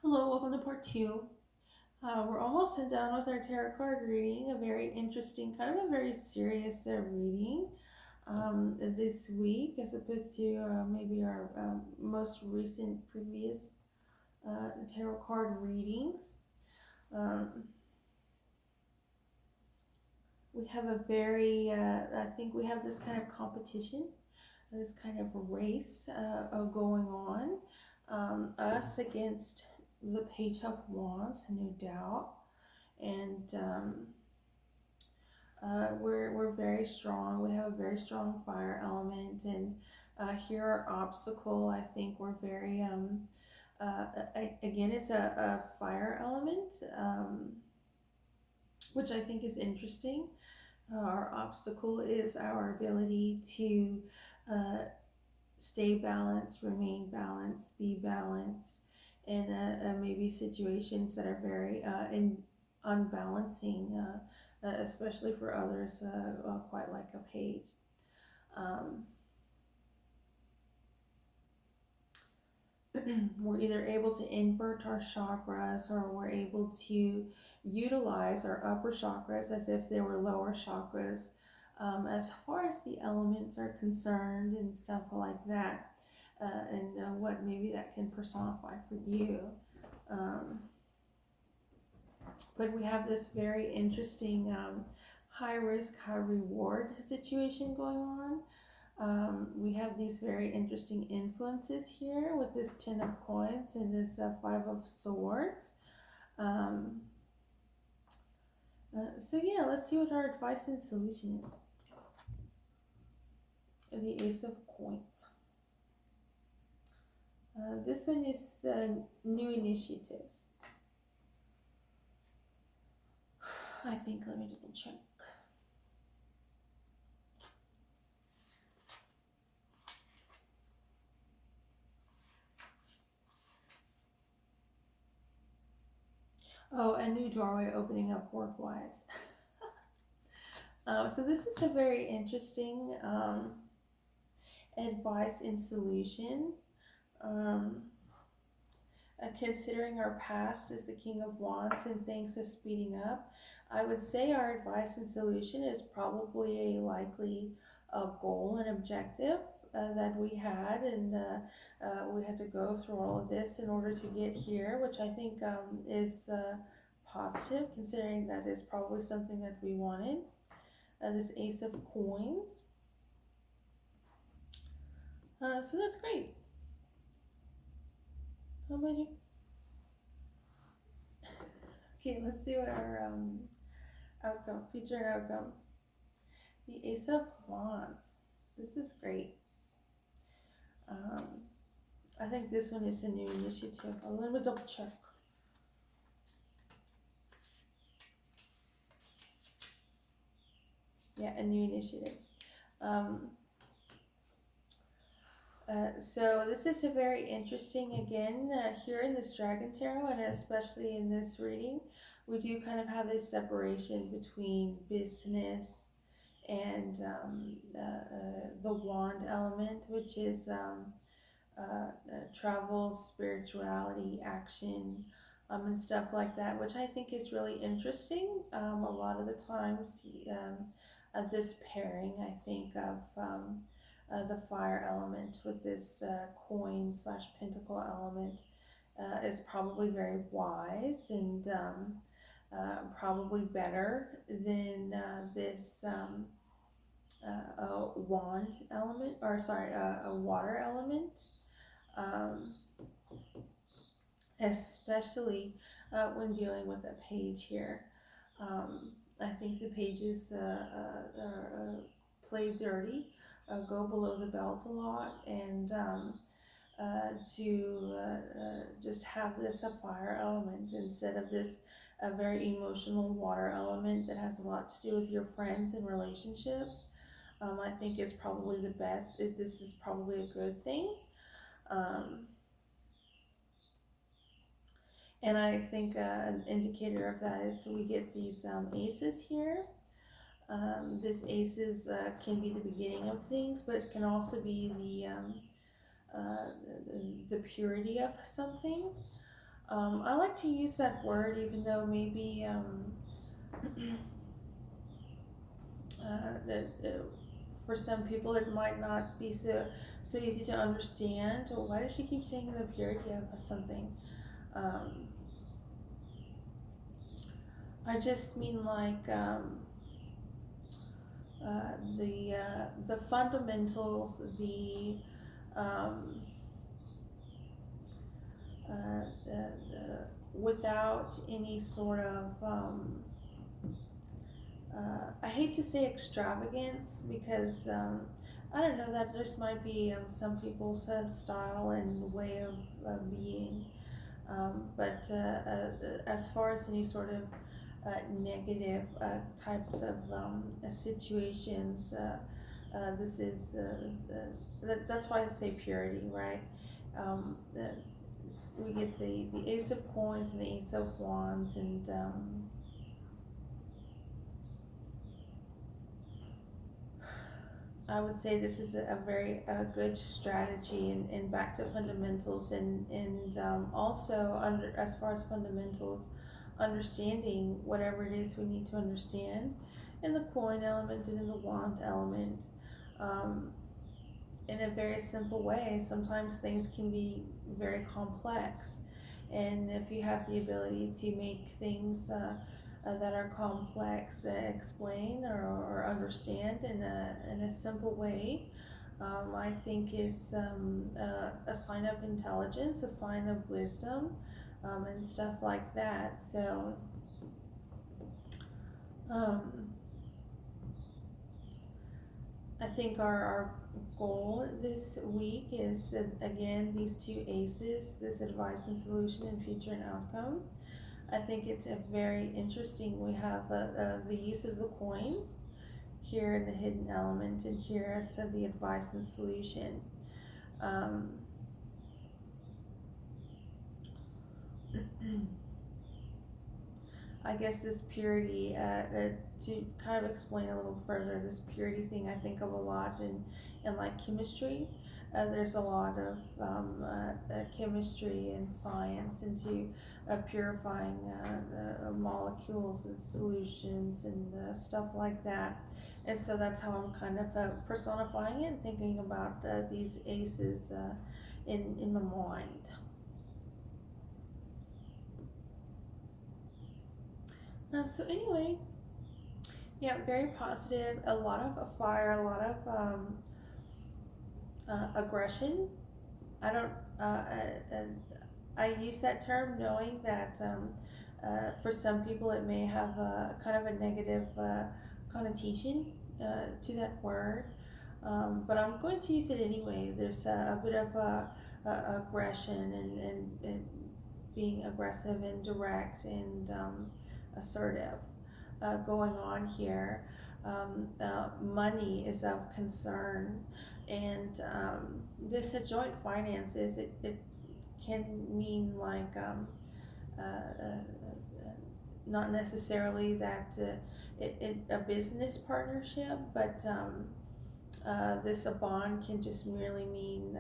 Hello, welcome to part two. We're almost done with our tarot card reading, a very interesting, kind of a very serious reading this week as opposed to maybe our most recent previous tarot card readings. Um, we have a very, I think we have this kind of competition, this kind of race going on. Us against the Page of Wands, no doubt. And we're very strong. We have a very strong fire element, and here our obstacle. I think we're very again it's a fire element, which I think is interesting. Our obstacle is our ability to stay balanced, remain balanced, be balanced in maybe situations that are very unbalancing, especially for others, quite like a page. Um, we're either able to invert our chakras or we're able to utilize our upper chakras as if they were lower chakras, as far as the elements are concerned and stuff like that. And what maybe that can personify for you. Um, but we have this very interesting high risk, high reward situation going on. We have these very interesting influences here with this Ten of Coins and this Five of Swords. Um, so yeah, let's see what our advice and solution is. The Ace of Coins. This one is new initiatives. I think, let me double check. Oh, a new doorway opening up work-wise. So this is a very interesting advice and solution. Um, Considering our past as the King of Wands and things are speeding up, I would say our advice and solution is probably a likely goal and objective that we had, and we had to go through all of this in order to get here, which I think is positive, considering that is probably something that we wanted. This Ace of Coins. So that's great. How about you? Okay, let's see what our outcome, featured outcome. The Ace of Wands. This is great. Um, I think this one is a new initiative. Let me double check. Yeah, a new initiative. Um, so this is a very interesting, again, here in this Dragon Tarot, and especially in this reading, we do kind of have this separation between business and the wand element, which is travel, spirituality, action, and stuff like that, which I think is really interesting. A lot of the times, this pairing, I think of the fire element with this coin slash pentacle element is probably very wise and probably better than this wand element, or sorry, a water element. Um, Especially when dealing with a page here. I think the pages play dirty, go below the belt a lot, and to just have this a fire element instead of this a very emotional water element that has a lot to do with your friends and relationships. I think is probably the best. This is probably a good thing. Um, And I think an indicator of that is, so we get these aces here. This aces can be the beginning of things, but it can also be uh, the purity of something. I like to use that word, even though maybe for some people it might not be so easy to understand. Why does she keep saying the period of something? Um, I just mean like the fundamentals, the um, without any sort of I hate to say extravagance because I don't know, that just might be some people's style and way of being. But as far as any sort of negative types of situations, this is that's why I say purity, right? We get the Ace of Coins and the Ace of Wands, and I would say this is a very good strategy, and back to fundamentals, and also under as far as fundamentals, understanding whatever it is we need to understand in the coin element and in the wand element, um, in a very simple way. Sometimes things can be very complex, and if you have the ability to make things that are complex explain or understand in a simple way, I think is a sign of intelligence, a sign of wisdom, and stuff like that. So, um, I think our goal this week is again these two aces, this advice and solution and future and outcome. I think it's a very interesting. We have the use of the coins here in the hidden element, and here I said the advice and solution. Um, I guess this purity, to kind of explain a little further, this purity thing I think of a lot in like chemistry. There's a lot of chemistry and science into purifying the molecules and solutions and stuff like that. And so that's how I'm kind of personifying it and thinking about these aces in my mind. So anyway, yeah, very positive. A lot of fire, a lot of aggression. I don't. I use that term knowing that for some people it may have a kind of a negative connotation to that word, but I'm going to use it anyway. There's a bit of aggression and being aggressive and direct and assertive going on here. Money is of concern, and this joint finances, it can mean like not necessarily that a business partnership, but this a bond can just merely mean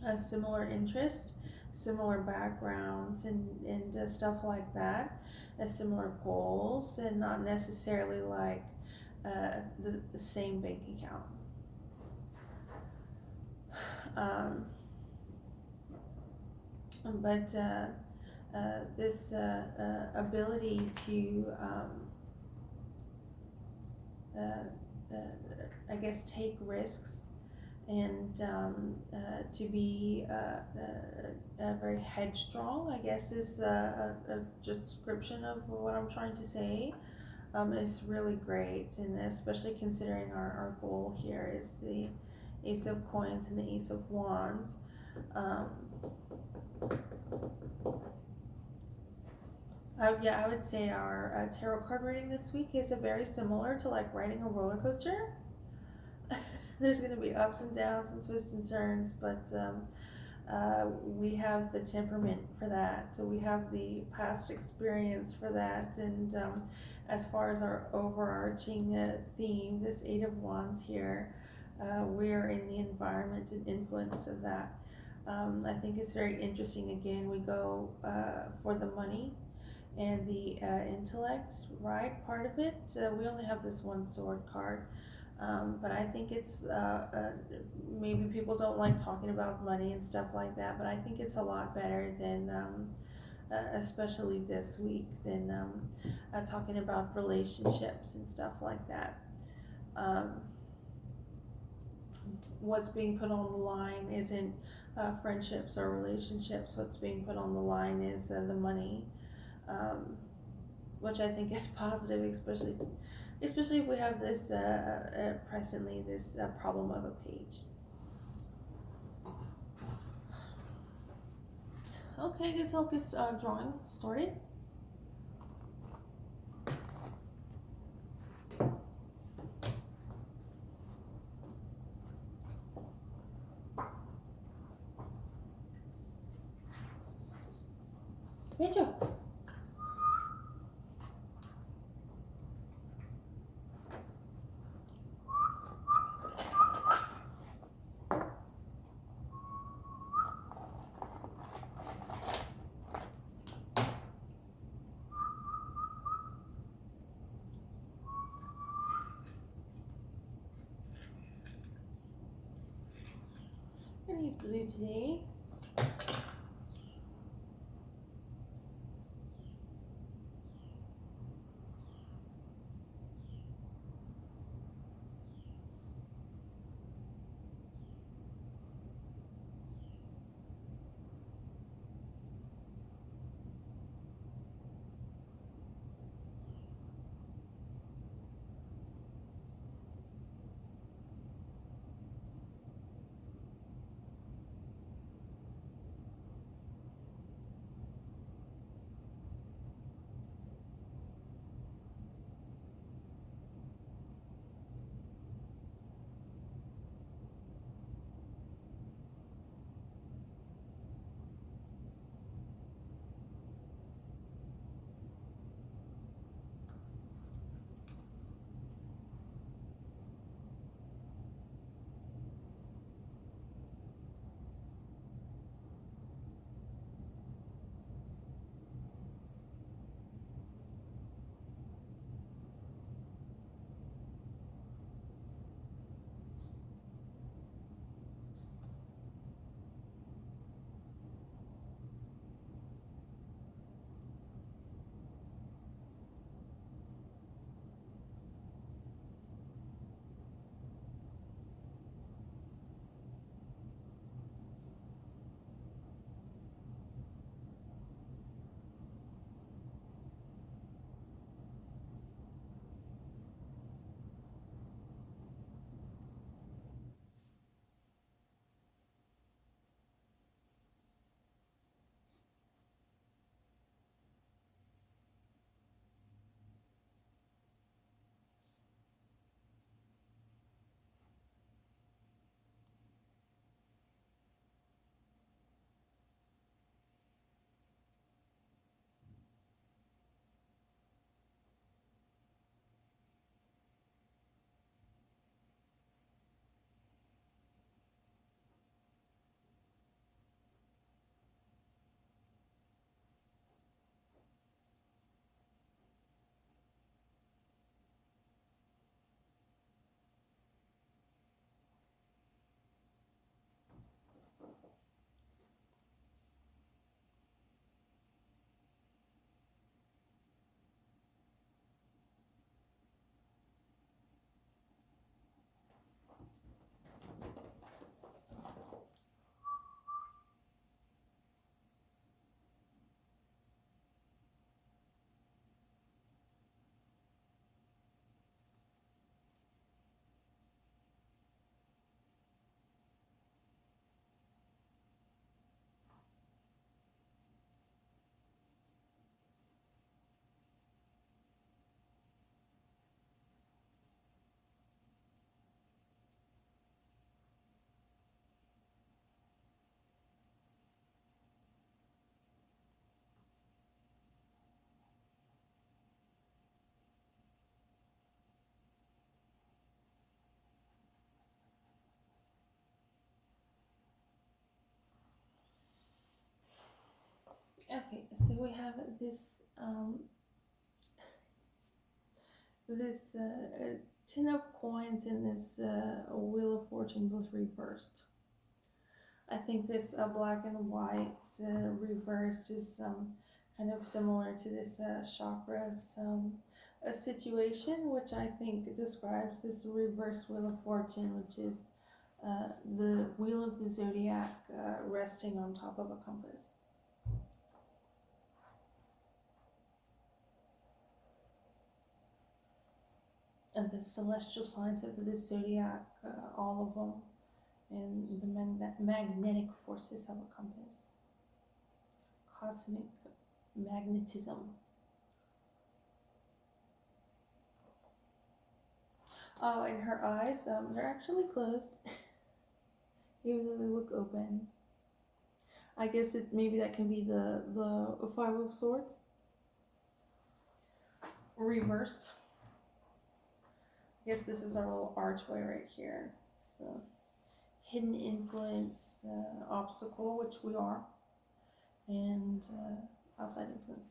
a similar interest, similar backgrounds, and stuff like that, similar goals, and not necessarily like the same bank account. Um, but this ability to, uh, I guess, take risks and to be very headstrong, I guess, is a description of what I'm trying to say. Is really great, and especially considering our goal here is the Ace of Coins and the Ace of Wands. Um, yeah, I would say our tarot card reading this week is a very similar to like riding a roller coaster. There's going to be ups and downs and twists and turns, but we have the temperament for that. So we have the past experience for that. And as far as our overarching theme, this Eight of Wands here, we're in the environment and influence of that. I think it's very interesting. Again, we go for the money and the intellect, right? Part of it. We only have this one sword card, but I think it's maybe people don't like talking about money and stuff like that, but I think it's a lot better than. Especially this week, than talking about relationships and stuff like that. Um, what's being put on the line isn't friendships or relationships. What's being put on the line is the money, um, which I think is positive, especially if we have this presently this problem of a page. Okay, I guess I'll get drawing started. Bello. I'm gonna use blue today. we have this 10 of coins and this wheel of fortune both reversed. I think this black and white reversed is kind of similar to this chakras a situation, which I think describes this reverse wheel of fortune, which is the wheel of the zodiac resting on top of a compass. And the celestial signs of the zodiac, all of them, and the magnetic forces of a compass, cosmic magnetism. Oh, and her eyes, they're actually closed, even though they look open. I guess maybe that can be the Five of Swords reversed. I guess this is our little archway right here. So hidden influence, obstacle, which we are, and outside influence.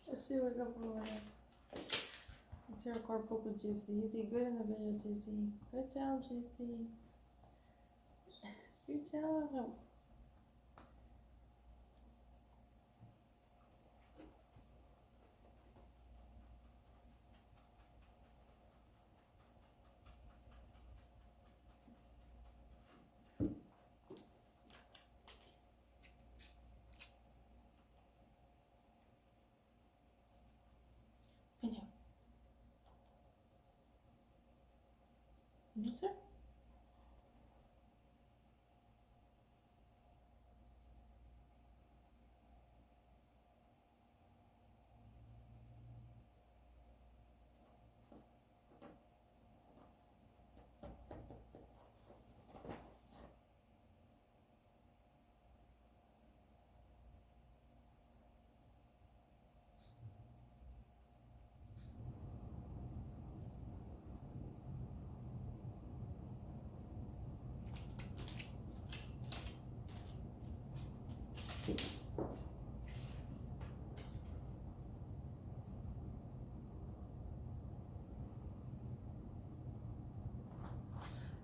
Let's see what we got over there. Tarot card Poker Juicy. You did good in the video, Juicy. Good job, Juicy. Good job. Good job. No, sir.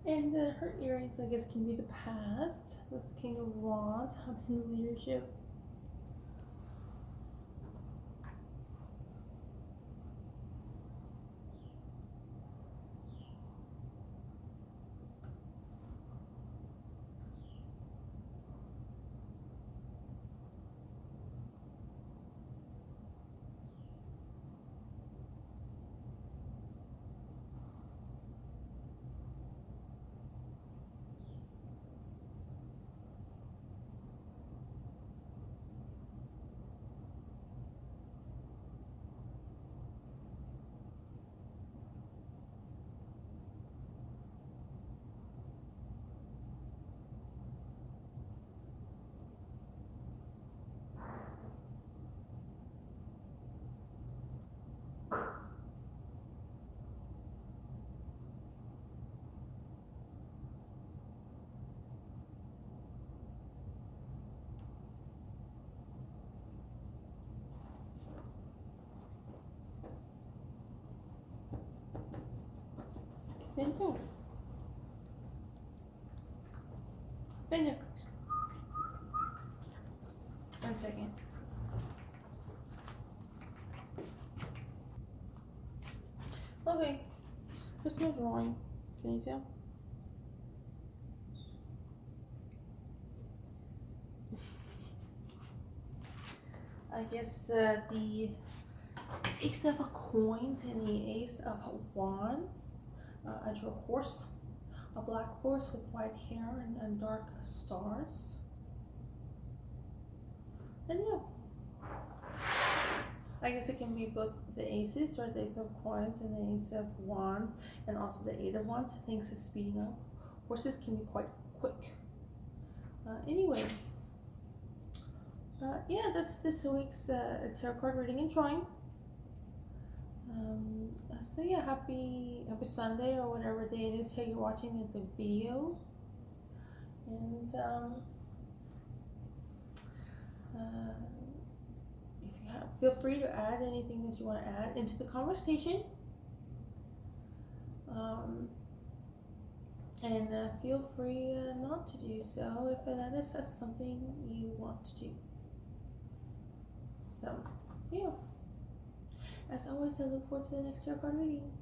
And her earrings, I guess, can be the past. This King of Wands, having leadership. Venha. Venha. 1 second. Okay, there's no drawing. Can you tell? I guess the Ace of Coins and the Ace of Wands. I drew a horse, a black horse with white hair and dark stars. And yeah, I guess it can be both the aces, or the Ace of Coins and the Ace of Wands, and also the Eight of Wands. Things are speeding up. Horses can be quite quick. Anyway, yeah, that's this week's tarot card reading and drawing. So yeah, happy Sunday, or whatever day it is here you're watching this video. And if you have, feel free to add anything that you want to add into the conversation. And feel free not to do so if that is something you want to do. So, yeah. As always, I look forward to the next tarot card reading.